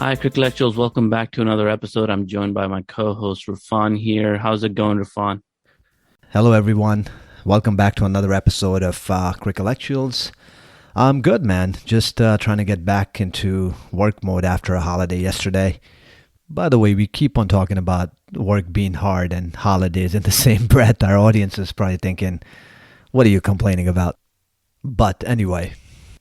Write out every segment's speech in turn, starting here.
Hi, Crickellectuals. Welcome back to another episode. I'm joined by my co-host, Rafan here. How's it going, Rafan? Hello, everyone. Welcome back to another episode of Crickellectuals. I'm good, man. Just trying to get back into work mode after a holiday yesterday. By the way, we keep on talking about work being hard and holidays in the same breath. Our audience is probably thinking, what are you complaining about? But anyway,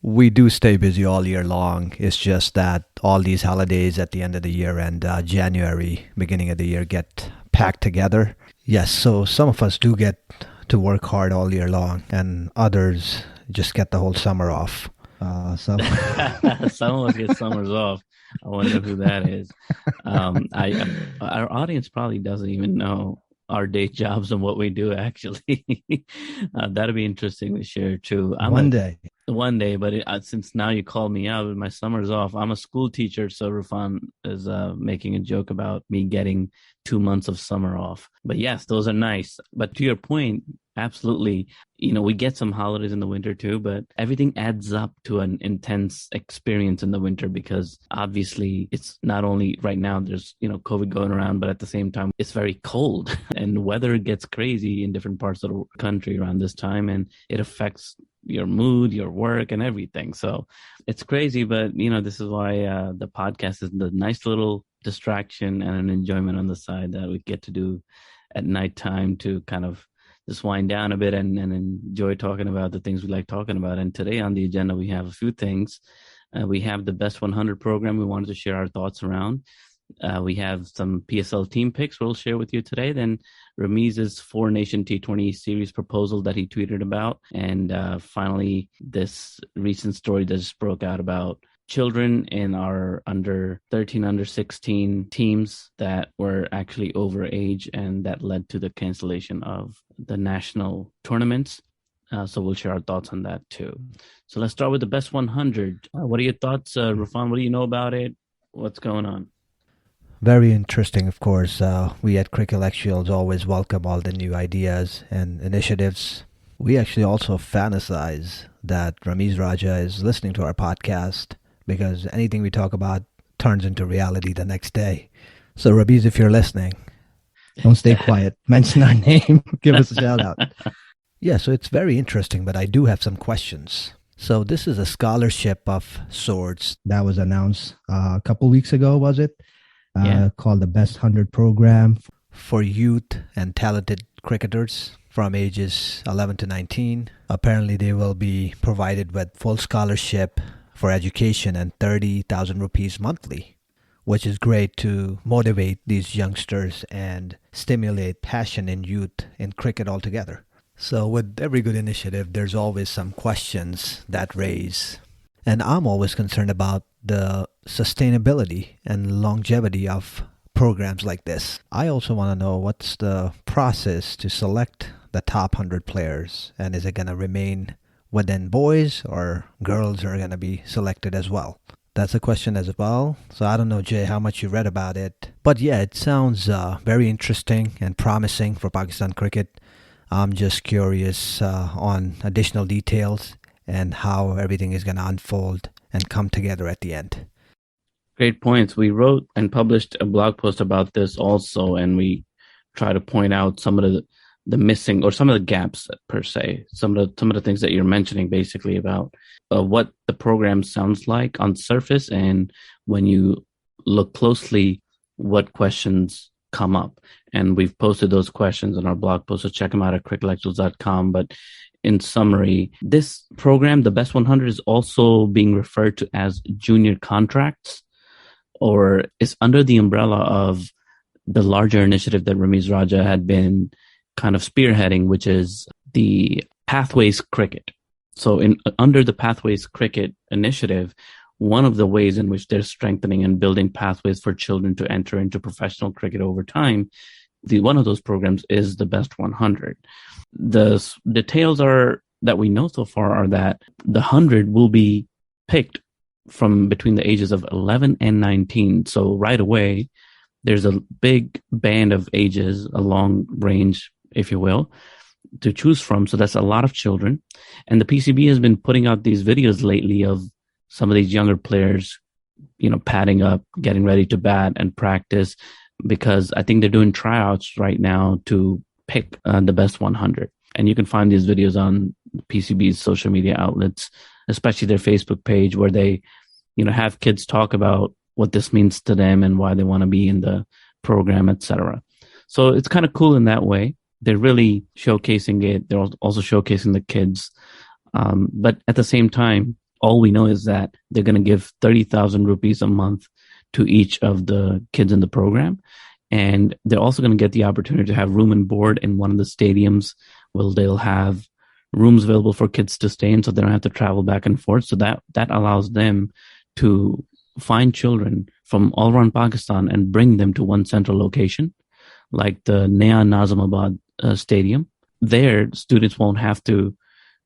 we do stay busy all year long. It's just that all these holidays at the end of the year and January, beginning of the year, get packed together. Yes, so some of us do get to work hard all year long, and others just get the whole summer off. Some of us get summers off. I wonder who that is. Our audience probably doesn't even know our day jobs and what we do, actually. That'd be interesting to share, too. One day, but since now you called me out, my summer's off. I'm a school teacher, so Rufan is making a joke about me getting 2 months of summer off. But yes, those are nice. But to your point, absolutely, we get some holidays in the winter too, but everything adds up to an intense experience in the winter because obviously it's not only right now there's, COVID going around, but at the same time, it's very cold and weather gets crazy in different parts of the country around this time, and it affects your mood, your work, and everything. So it's crazy, but this is why the podcast is the nice little distraction and an enjoyment on the side that we get to do at nighttime to kind of just wind down a bit and enjoy talking about the things we like talking about. And today on the agenda, we have a few things. We have the Best 100 program we wanted to share our thoughts around. We have some PSL team picks we'll share with you today. Then Ramiz's 4-nation T20 series proposal that he tweeted about. And finally, this recent story that just broke out about children in our under 13, under 16 teams that were actually over age, and that led to the cancellation of the national tournaments. So we'll share our thoughts on that too. So let's start with the Best 100. What are your thoughts, Rufan? What do you know about it? What's going on? Very interesting, of course. We at Crickellectuals always welcome all the new ideas and initiatives. We actually also fantasize that Ramiz Raja is listening to our podcast because anything we talk about turns into reality the next day. So Ramiz, if you're listening, don't stay quiet. Mention our name. Give us a shout out. Yeah, so it's very interesting, but I do have some questions. So this is a scholarship of sorts that was announced a couple weeks ago, was it? Called the Best 100 program for youth and talented cricketers from ages 11 to 19. Apparently, they will be provided with full scholarship for education and 30,000 rupees monthly, which is great to motivate these youngsters and stimulate passion in youth in cricket altogether. So with every good initiative, there's always some questions that raise. And I'm always concerned about the sustainability and longevity of programs like this. I also want to know what's the process to select the top 100 players, and is it going to remain within boys or girls are going to be selected as well? That's a question as well. So I don't know, Jay, how much you read about it. But yeah, it sounds very interesting and promising for Pakistan Cricket. I'm just curious on additional details and how everything is going to unfold and come together at the end. Great points. We wrote and published a blog post about this also, and we try to point out some of the missing or some of the gaps per se, some of the things that you're mentioning basically about what the program sounds like on surface, and when you look closely, what questions come up. And we've posted those questions on our blog post, so check them out at crickellectuals.com. But in summary, this program, the Best 100, is also being referred to as junior contracts, or is under the umbrella of the larger initiative that Ramiz Raja had been kind of spearheading, which is the Pathways Cricket. So under the Pathways Cricket initiative, one of the ways in which they're strengthening and building pathways for children to enter into professional cricket over time, one of those programs is the Best 100. The details that we know so far are that the 100 will be picked from between the ages of 11 and 19. So right away, there's a big band of ages, a long range, if you will, to choose from. So that's a lot of children. And the PCB has been putting out these videos lately of some of these younger players padding up, getting ready to bat and practice, because I think they're doing tryouts right now to pick the best 100. And you can find these videos on PCB's social media outlets, especially their Facebook page, where they, have kids talk about what this means to them and why they want to be in the program, etc. So it's kind of cool in that way. They're really showcasing it. They're also showcasing the kids. But at the same time, all we know is that they're going to give 30,000 rupees a month to each of the kids in the program. And they're also going to get the opportunity to have room and board in one of the stadiums where they'll have rooms available for kids to stay in, so they don't have to travel back and forth. So that allows them to find children from all around Pakistan and bring them to one central location, like the Naya Nazimabad Stadium. There, students won't have to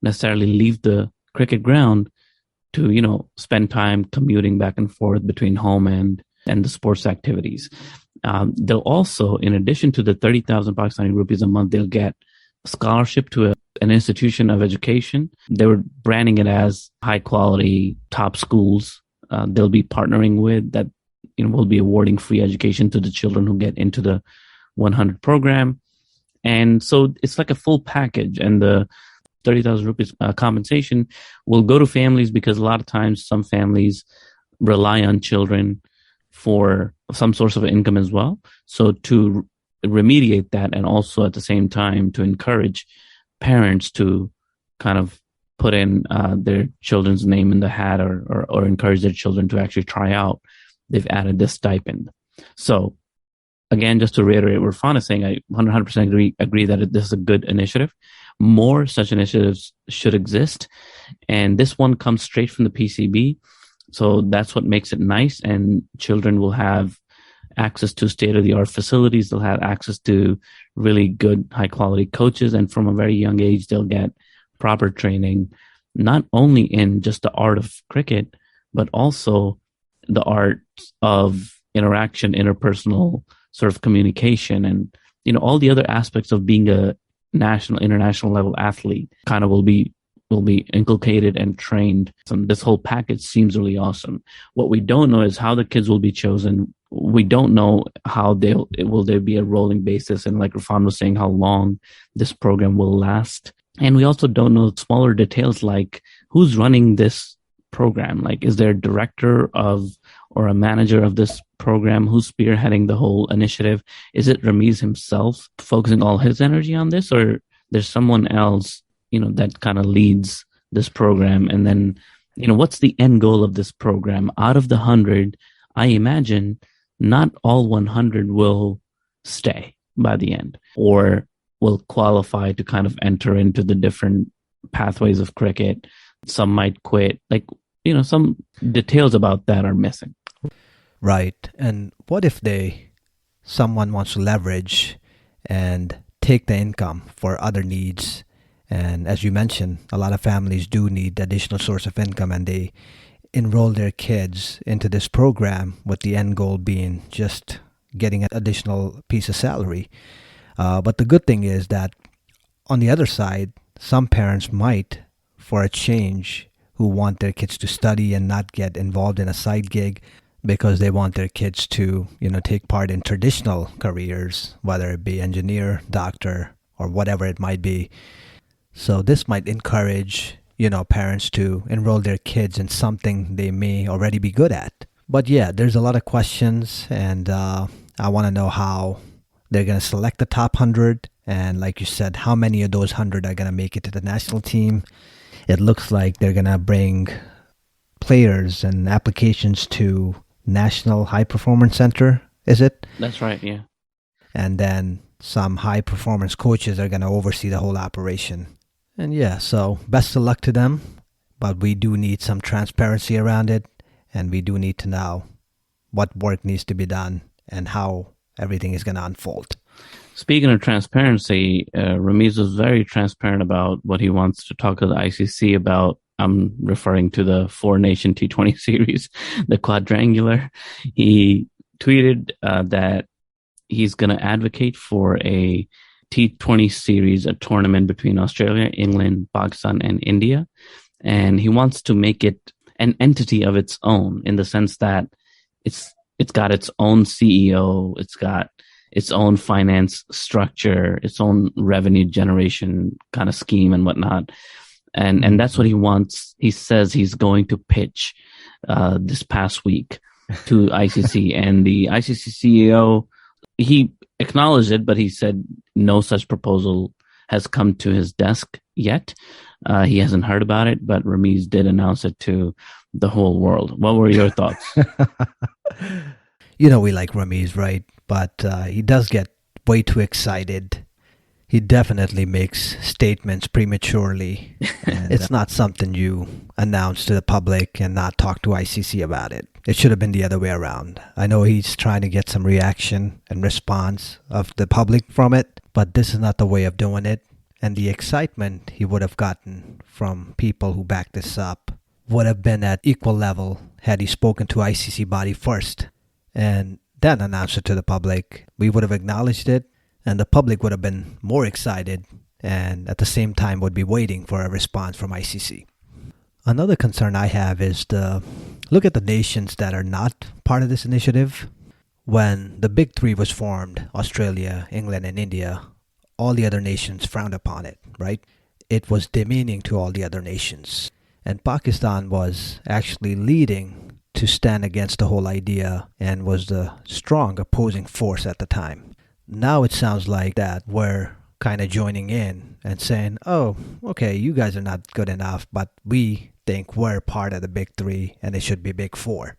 necessarily leave the cricket ground to, spend time commuting back and forth between home and the sports activities. They'll also, in addition to the 30,000 Pakistani rupees a month, they'll get scholarship to an institution of education. They were branding it as high quality top schools. They'll be partnering with that, will be awarding free education to the children who get into the 100 program. And so it's like a full package, and the 30,000 rupees compensation will go to families, because a lot of times some families rely on children for some source of income as well. So to remediate that, and also at the same time to encourage parents to kind of put in their children's name in the hat, or encourage their children to actually try out, they've added this stipend. So again, just to reiterate what Irfan is saying, I 100% agree that this is a good initiative. More such initiatives should exist. And this one comes straight from the PCB. So that's what makes it nice. And children will have access to state-of-the-art facilities. They'll have access to really good, high-quality coaches. And from a very young age, they'll get proper training, not only in just the art of cricket, but also the art of interaction, interpersonal sort of communication, and all the other aspects of being a national, international level athlete kind of will be inculcated and trained. So this whole package seems really awesome. What we don't know is how the kids will be chosen. We don't know how will there be a rolling basis, and like Irfan was saying, how long this program will last. And we also don't know smaller details, like who's running this program. Like, is there a director or a manager of this program who's spearheading the whole initiative? Is it Ramiz himself focusing all his energy on this, or there's someone else, that kind of leads this program? And then, what's the end goal of this program? Out of the 100, I imagine not all 100 will stay by the end, or will qualify to kind of enter into the different pathways of cricket. Some might quit. Like, some details about that are missing. Right. And what if someone wants to leverage and take the income for other needs? And as you mentioned, a lot of families do need additional source of income, and they enroll their kids into this program with the end goal being just getting an additional piece of salary. But the good thing is that on the other side, some parents might, for a change, who want their kids to study and not get involved in a side gig, because they want their kids to, take part in traditional careers, whether it be engineer, doctor, or whatever it might be. So this might encourage, parents to enroll their kids in something they may already be good at. But yeah, there's a lot of questions, and I want to know how they're going to select the top 100. And like you said, how many of those 100 are going to make it to the national team? It looks like they're going to bring players and applications to National High Performance Center, is it? That's right, yeah. And then some high performance coaches are going to oversee the whole operation. And yeah, so best of luck to them. But we do need some transparency around it, and we do need to know what work needs to be done and how everything is going to unfold. Speaking of transparency, Ramiz was very transparent about what he wants to talk to the ICC about. I'm referring to the four-nation T20 series, the quadrangular. He tweeted that he's going to advocate for a T20 series, a tournament between Australia, England, Pakistan, and India. And he wants to make it an entity of its own, in the sense that it's got its own CEO, it's got its own finance structure, its own revenue generation kind of scheme and whatnot. And that's what he wants. He says he's going to pitch this past week to ICC, and the ICC CEO, he acknowledged it, but he said no such proposal has come to his desk yet. He hasn't heard about it, but Ramiz did announce it to the whole world. What were your thoughts? You know, we like Ramiz, right? But he does get way too excited. He definitely makes statements prematurely. It's not something you announce to the public and not talk to ICC about it. It should have been the other way around. I know he's trying to get some reaction and response of the public from it, but this is not the way of doing it. And the excitement he would have gotten from people who back this up would have been at equal level had he spoken to ICC body first and then announced it to the public. We would have acknowledged it, and the public would have been more excited and at the same time would be waiting for a response from ICC. Another concern I have is to look at the nations that are not part of this initiative. When the Big Three was formed, Australia, England, and India, all the other nations frowned upon it, right? It was demeaning to all the other nations. And Pakistan was actually leading to stand against the whole idea and was the strong opposing force at the time. Now it sounds like that we're kind of joining in and saying, oh, okay, you guys are not good enough, but we think we're part of the Big Three and it should be Big Four.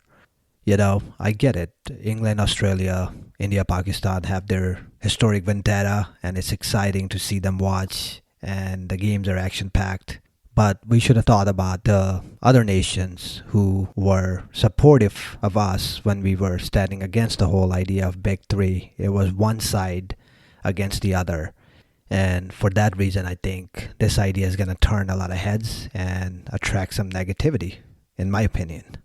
You know, I get it. England, Australia, India, Pakistan have their historic vendetta, and it's exciting to see them watch, and the games are action-packed. But we should have thought about the other nations who were supportive of us when we were standing against the whole idea of Big Three. It was one side against the other. And for that reason, I think this idea is going to turn a lot of heads and attract some negativity, in my opinion.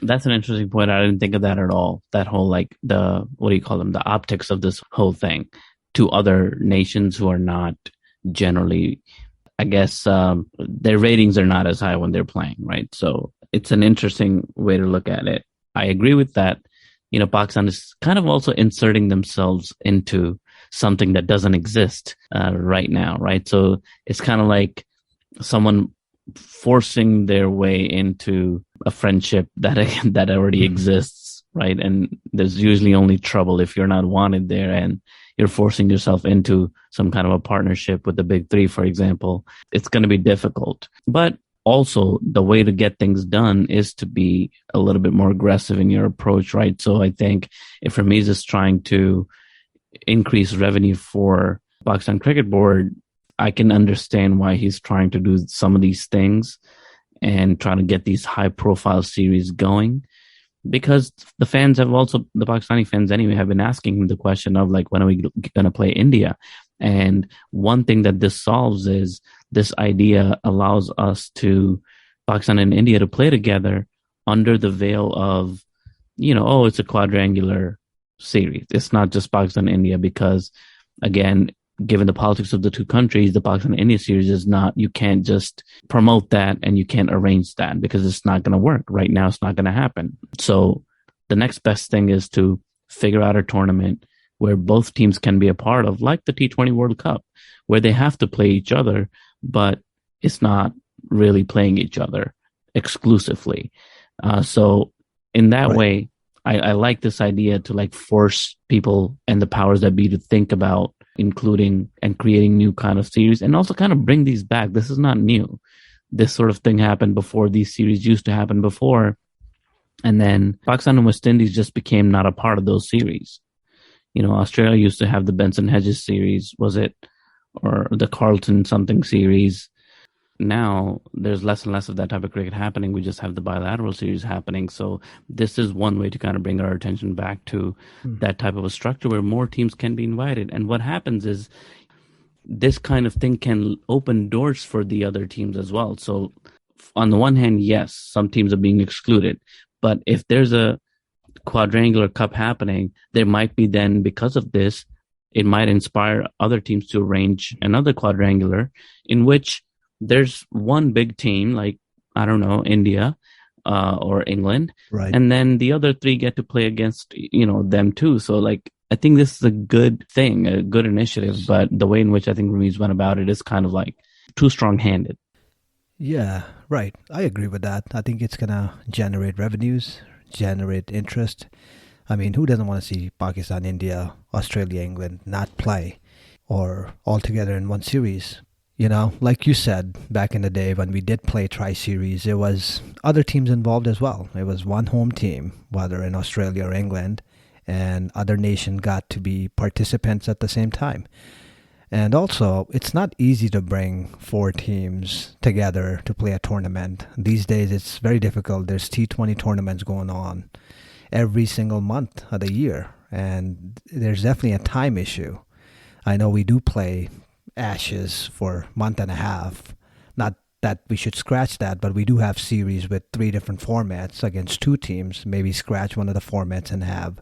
That's an interesting point. I didn't think of that at all. That whole, like, the, what do you call them? The optics of this whole thing to other nations who are not generally, I guess, their ratings are not as high when they're playing, right? So it's an interesting way to look at it. I agree with that. You know, Pakistan is kind of also inserting themselves into something that doesn't exist right now, right? So it's kind of like someone forcing their way into a friendship that already exists, right? And there's usually only trouble if you're not wanted there and you're forcing yourself into some kind of a partnership with the Big Three, for example. It's going to be difficult. But also, the way to get things done is to be a little bit more aggressive in your approach, right? So I think if Ramiz is trying to increase revenue for Pakistan Cricket Board, I can understand why he's trying to do some of these things and trying to get these high profile series going, because the fans have also, the Pakistani fans anyway, have been asking him the question of, like, when are we going to play India? And one thing that this solves is this idea allows us to, Pakistan and India, to play together under the veil of, you know, oh, it's a quadrangular series. It's not just Pakistan and India, because again, given the politics of the two countries, the Pakistan-India series is not, you can't just promote that and you can't arrange that because it's not going to work. Right now, it's not going to happen. So the next best thing is to figure out a tournament where both teams can be a part of, like the T20 World Cup, where they have to play each other, but it's not really playing each other exclusively. So in that way, I like this idea to, like, force people and the powers that be to think about including and creating new kind of series, and also kind of bring these back. This is not new. This sort of thing happened before. These series used to happen before. And then Pakistan and West Indies just became not a part of those series. You know, Australia used to have the Benson Hedges series, was it? Or the Carlton something series. Now there's less and less of that type of cricket happening. We just have the bilateral series happening. So this is one way to kind of bring our attention back to that type of a structure where more teams can be invited. And what happens is this kind of thing can open doors for the other teams as well. So on the one hand, yes, some teams are being excluded. But if there's a quadrangular cup happening, there might be then, because of this, it might inspire other teams to arrange another quadrangular in which there's one big team, like, I don't know, India, or England. Right. And then the other three get to play against, them too. So like, I think this is a good thing, a good initiative, but the way in which I think Ramiz went about it is kind of like too strong-handed. Yeah, right. I agree with that. I think it's going to generate revenues, generate interest. I mean, who doesn't want to see Pakistan, India, Australia, England not play or all together in one series? Like you said, back in the day when we did play tri-series, there was other teams involved as well. It was one home team, whether in Australia or England, and other nations got to be participants at the same time. And also, it's not easy to bring four teams together to play a tournament. These days, it's very difficult. There's T20 tournaments going on every single month of the year, and there's definitely a time issue. I know we do play Ashes for a month and a half. Not that we should scratch that, but we do have series with 3 different formats against 2 teams. Maybe scratch one of the formats and have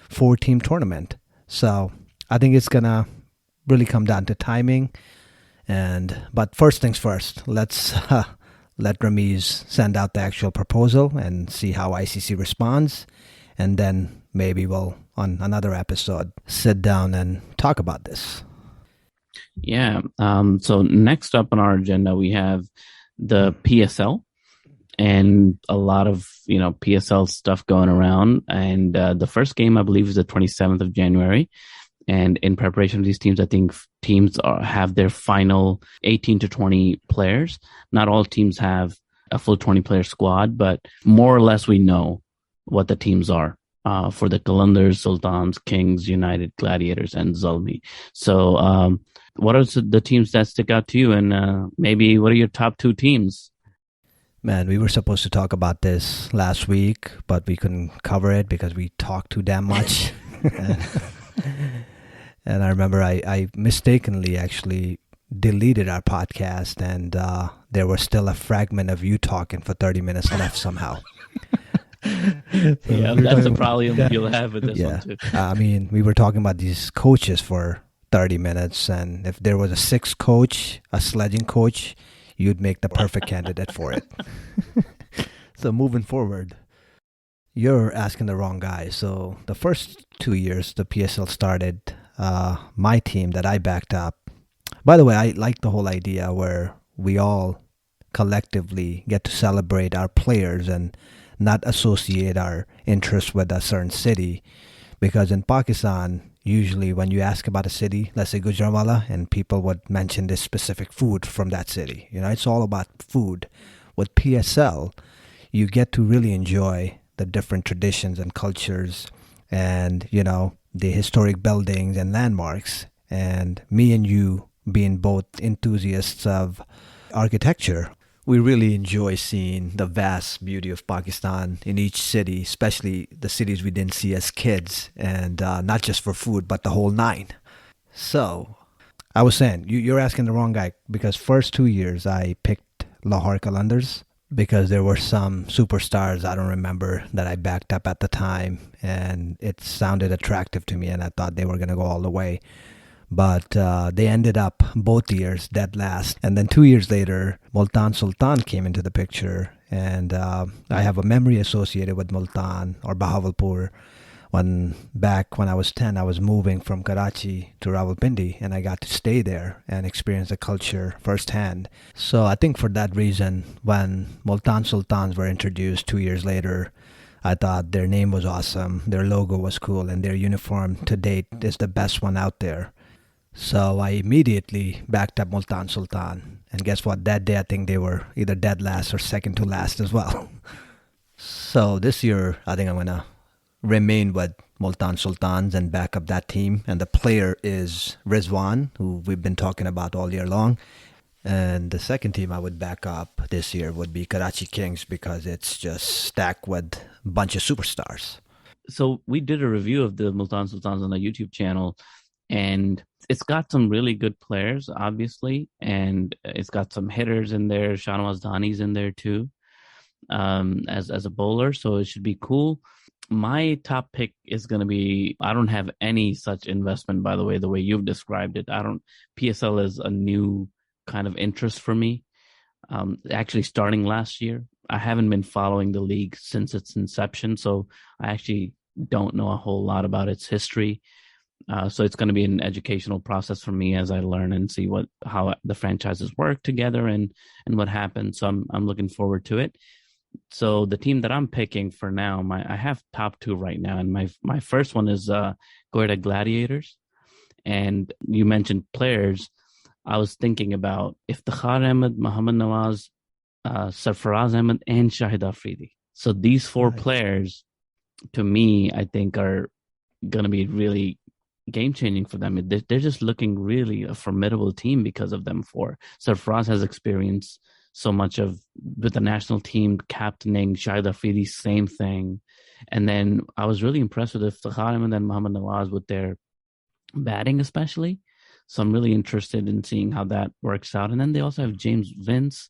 4-team tournament. So I think it's going to really come down to timing. But first things first, let's let Ramiz send out the actual proposal and see how ICC responds. And then maybe we'll, on another episode, sit down and talk about this. Yeah. So next up on our agenda, we have the PSL and a lot of, PSL stuff going around. And the first game, I believe, is the 27th of January. And in preparation of these teams, I think teams have their final 18 to 20 players. Not all teams have a full 20-player squad, but more or less we know what the teams are for the Qalandars, Sultans, Kings, United, Gladiators, and Zulmi. So what are the teams that stick out to you? And maybe what are your top 2 teams? Man, we were supposed to talk about this last week, but we couldn't cover it because we talked too damn much. And I remember I mistakenly actually deleted our podcast, and there was still a fragment of you talking for 30 minutes left somehow. Yeah, that's a problem you'll have with this one too. I mean, we were talking about these coaches for 30 minutes, and if there was a 6th coach, a sledging coach, you'd make the perfect candidate for it. So moving forward, you're asking the wrong guy. So the first 2 years the PSL started, my team that I backed up. By the way, I like the whole idea where we all collectively get to celebrate our players and not associate our interests with a certain city. Because in Pakistan, usually when you ask about a city, let's say Gujranwala, and people would mention this specific food from that city. It's all about food. With PSL, you get to really enjoy the different traditions and cultures and, the historic buildings and landmarks. And me and you being both enthusiasts of architecture, we really enjoy seeing the vast beauty of Pakistan in each city, especially the cities we didn't see as kids, and not just for food, but the whole 9. So I was saying, you're asking the wrong guy, because first 2 years I picked Lahore Qalandars because there were some superstars I don't remember that I backed up at the time, and it sounded attractive to me, and I thought they were going to go all the way. But they ended up both years dead last. And then 2 years later, Multan Sultan came into the picture. And I have a memory associated with Multan or Bahawalpur. Back when I was 10, I was moving from Karachi to Rawalpindi, and I got to stay there and experience the culture firsthand. So I think for that reason, when Multan Sultans were introduced 2 years later, I thought their name was awesome, their logo was cool, and their uniform to date is the best one out there. So I immediately backed up Multan Sultan. And guess what? That day I think they were either dead last or second to last as well. So this year I think I'm going to remain with Multan Sultans and back up that team. And the player is Rizwan, who we've been talking about all year long. And the second team I would back up this year would be Karachikings, because it's just stacked with a bunch of superstars. So we did a review of the Multan Sultans on the YouTube channel, and it's got some really good players, obviously, and it's got some hitters in there. Shahnawaz Dhani's in there too, as a bowler, so it should be cool. My top pick is going to be, I don't have any such investment, by the way you've described it. PSL is a new kind of interest for me. Actually starting last year, I haven't been following the league since its inception, so I actually don't know a whole lot about its history. So it's going to be an educational process for me as I learn and see how the franchises work together and what happens. So I'm looking forward to it. So the team that I'm picking for now, I have top two right now, and my first one is Quetta Gladiators. And you mentioned players. I was thinking about Iftikhar Ahmed, Mohammad Nawaz, Sarfaraz Ahmed, and Shahid Afridi. So these four players, to me, I think are going to be really game-changing for them. They're just looking really a formidable team because of them four. Sarfaraz has experienced so much with the national team, captaining. Shahid Afridi, same thing. And then I was really impressed with Iftikhar Ahmed and Mohammad Nawaz with their batting especially. So I'm really interested in seeing how that works out. And then they also have James Vince.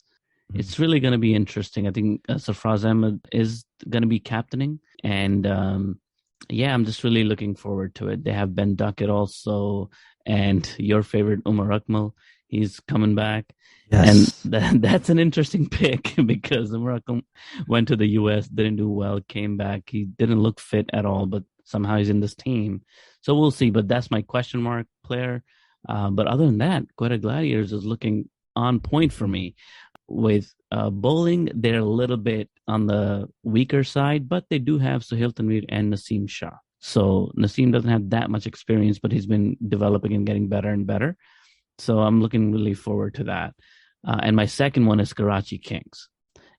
It's really going to be interesting. I think Sarfaraz Ahmed is going to be captaining. And I'm just really looking forward to it. They have Ben Duckett also, and your favorite Umar Akmal. He's coming back. Yes. And that's an interesting pick because Umar Akmal went to the U.S., didn't do well, came back. He didn't look fit at all, but somehow he's in this team. So we'll see. But that's my question mark player. But other than that, Quetta Gladiators is looking on point for me. With bowling, they're a little bit on the weaker side, but they do have Sohail Tanveer and Naseem Shah. So Naseem doesn't have that much experience, but he's been developing and getting better and better. So I'm looking really forward to that. And my second one is Karachikings.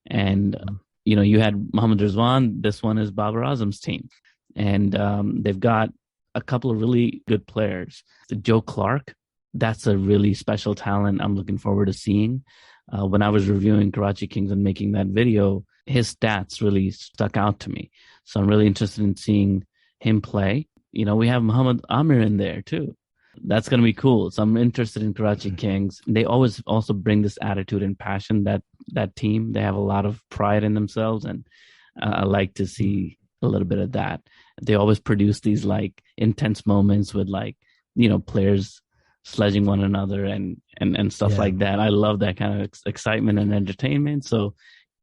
And, you had Mohammad Rizwan. This one is Babar Azam's team. And they've got a couple of really good players. Joe Clark, that's a really special talent I'm looking forward to seeing. When I was reviewing Karachikings and making that video, his stats really stuck out to me. So I'm really interested in seeing him play. We have Muhammad Amir in there too. That's going to be cool. So I'm interested in Karachikings. They always also bring this attitude and passion, that team. They have a lot of pride in themselves, and I like to see a little bit of that. They always produce these intense moments with players sledging one another and stuff like that. I love that kind of excitement and entertainment. So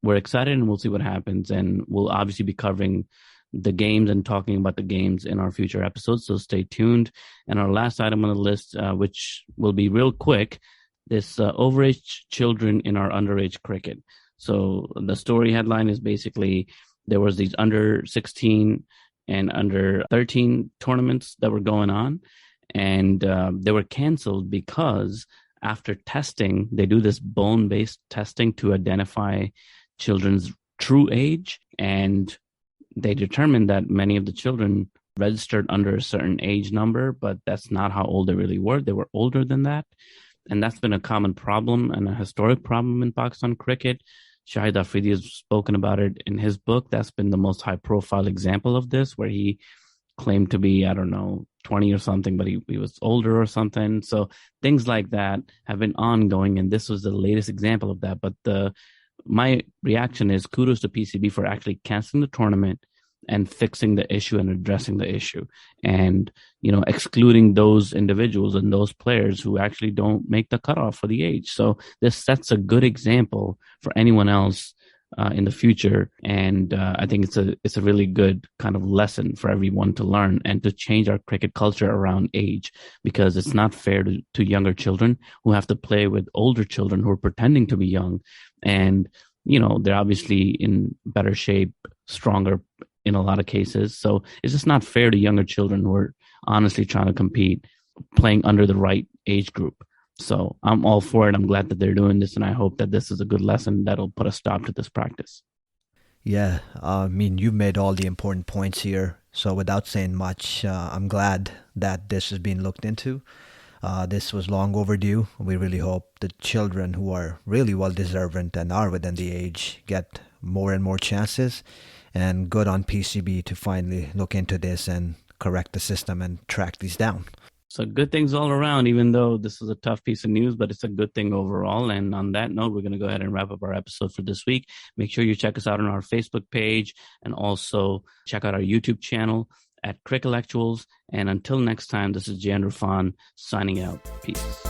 we're excited, and we'll see what happens. And we'll obviously be covering the games and talking about the games in our future episodes. So stay tuned. And our last item on the list, which will be real quick, this overage children in our underage cricket. So the story headline is basically there was these under 16 and under 13 tournaments that were going on. And they were canceled because after testing, they do this bone-based testing to identify children's true age. And they determined that many of the children registered under a certain age number, but that's not how old they really were. They were older than that. And that's been a common problem and a historic problem in Pakistan cricket. Shahid Afridi has spoken about it in his book. That's been the most high-profile example of this, where he claimed to be, 20 or something, but he was older or something. So things like that have been ongoing, and this was the latest example of that. But my reaction is kudos to PCB for actually canceling the tournament and fixing the issue and addressing the issue, and excluding those individuals and those players who actually don't make the cutoff for the age. So this sets a good example for anyone else in the future, and I think it's a really good kind of lesson for everyone to learn and to change our cricket culture around age, because it's not fair to younger children who have to play with older children who are pretending to be young, and they're obviously in better shape, stronger in a lot of cases. So it's just not fair to younger children who are honestly trying to compete, playing under the right age group. So I'm all for it. I'm glad that they're doing this, and I hope that this is a good lesson that'll put a stop to this practice. Yeah, you made all the important points here. So without saying much, I'm glad that this has been looked into. This was long overdue. We really hope the children who are really well-deserving and are within the age get more and more chances. And good on PCB to finally look into this and correct the system and track these down. So good things all around, even though this is a tough piece of news, but it's a good thing overall. And on that note, we're going to go ahead and wrap up our episode for this week. Make sure you check us out on our Facebook page, and also check out our YouTube channel at Crickellectuals. And until next time, this is Jan Rafan signing out. Peace.